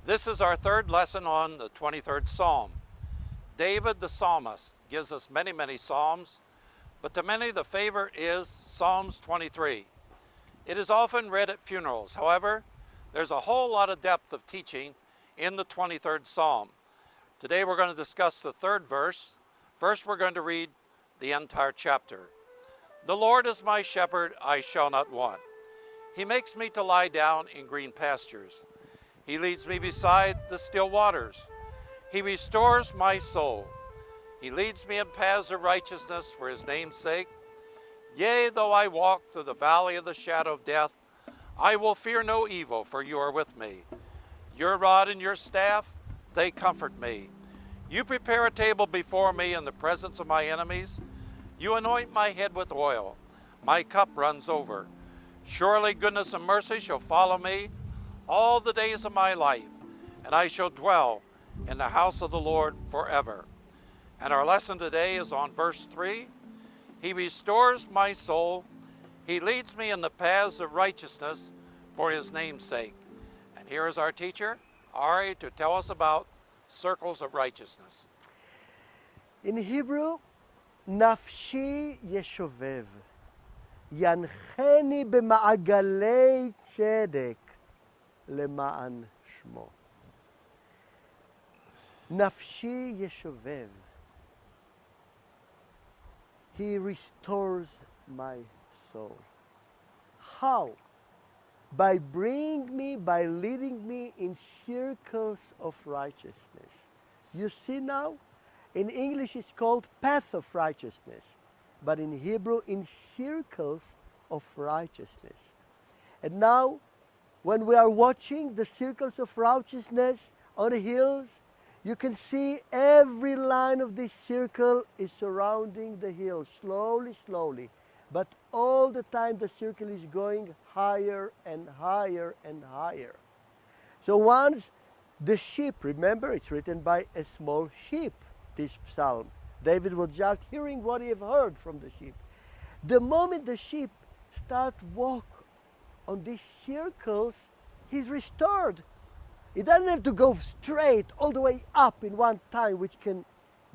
This is our third lesson on the 23rd Psalm. David the psalmist gives us many psalms, but to many the favorite is Psalms 23. It is often read at funerals. However, there's a whole lot of depth of teaching in the 23rd Psalm. Today we're going to discuss the third verse. First we're going to read the entire chapter. The Lord is my shepherd, I shall not want. He makes me to lie down in green pastures. He leads me beside the still waters. He restores my soul. He leads me in paths of righteousness for his name's sake. Yea, though I walk through the valley of the shadow of death, I will fear no evil, for you are with me. Your rod and your staff, they comfort me. You prepare a table before me in the presence of my enemies. You anoint my head with oil. My cup runs over. Surely goodness and mercy shall follow me all the days of my life, and I shall dwell in the house of the Lord forever. And our lesson today is on verse 3. He restores my soul. He leads me in the paths of righteousness for his name's sake. And here is our teacher, Arie, to tell us about circles of righteousness. In Hebrew, nafshi yeshovev, yancheni b'ma'agalei tzedek למען שמו. נפשי ישובב. He restores my soul. How? By leading me in circles of righteousness. You see now, in English it's called path of righteousness, but in Hebrew in circles of righteousness. And now, when we are watching the circles of righteousness on the hills, you can see every line of this circle is surrounding the hill, slowly. But all the time the circle is going higher and higher and higher. So once the sheep, remember it's written by a small sheep, this psalm. David was just hearing what he had heard from the sheep. The moment the sheep start walk on these circles, he's restored. He doesn't have to go straight all the way up in one time, which can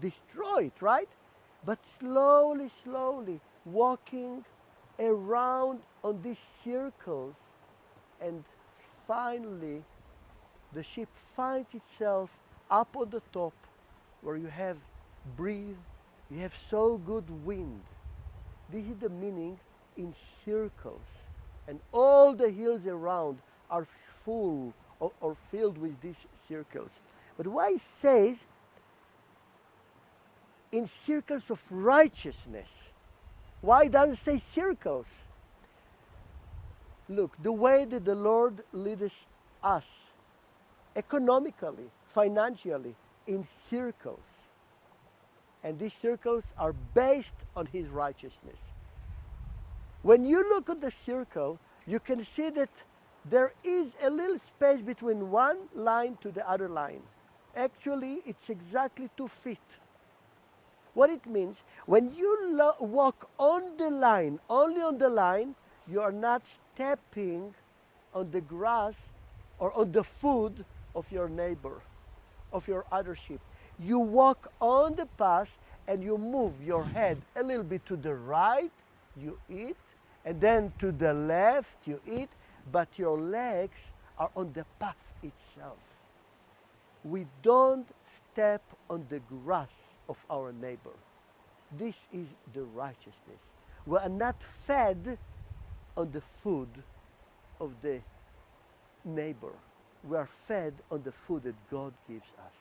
destroy it, right? But slowly, walking around on these circles, and finally the sheep finds itself up on the top where you have breathe, you have so good wind. This is the meaning in circles. And all the hills around are full or filled with these circles. But why it says in circles of righteousness? Why doesn't it say circles? Look, the way that the Lord leads us economically, financially, in circles. And these circles are based on his righteousness. When you look at the circle, you can see that there is a little space between one line to the other line. Actually, it's exactly 2 feet. What it means, when you walk on the line, only on the line, you are not stepping on the grass or on the food of your neighbor, of your other sheep. You walk on the path and you move your head a little bit to the right, you eat, and then to the left you eat, but your legs are on the path itself. We don't step on the grass of our neighbor. This is the righteousness. We are not fed on the food of the neighbor. We are fed on the food that God gives us.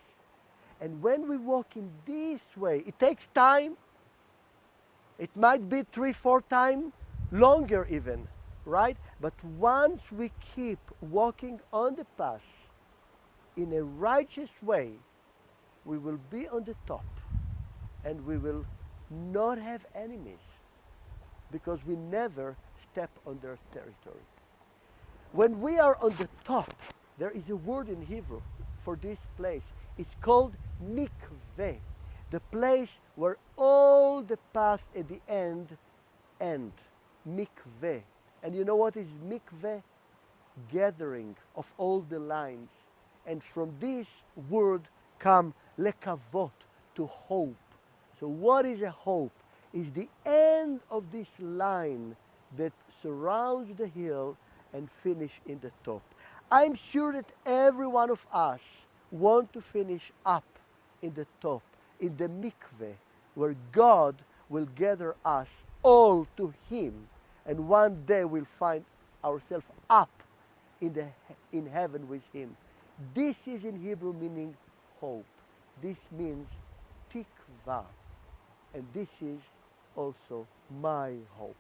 And when we walk in this way, it takes time. It might be 3-4 times longer even, right? But once we keep walking on the path in a righteous way, we will be on the top and we will not have enemies because we never step on their territory. When we are on the top, there is a word in Hebrew for this place. It's called mikveh, the place where all the paths at the end. Mikveh. And you know what is mikveh? Gathering of all the lines And from this word come lekavot, to hope. So what is a hope? Is the end of this line that surrounds the hill and finish in the top. I'm sure that every one of us want to finish up in the top, in the mikveh, where God will gather us all to Him, and one day we'll find ourselves up in heaven with Him. This is in Hebrew meaning hope. This means tikva, and this is also my hope.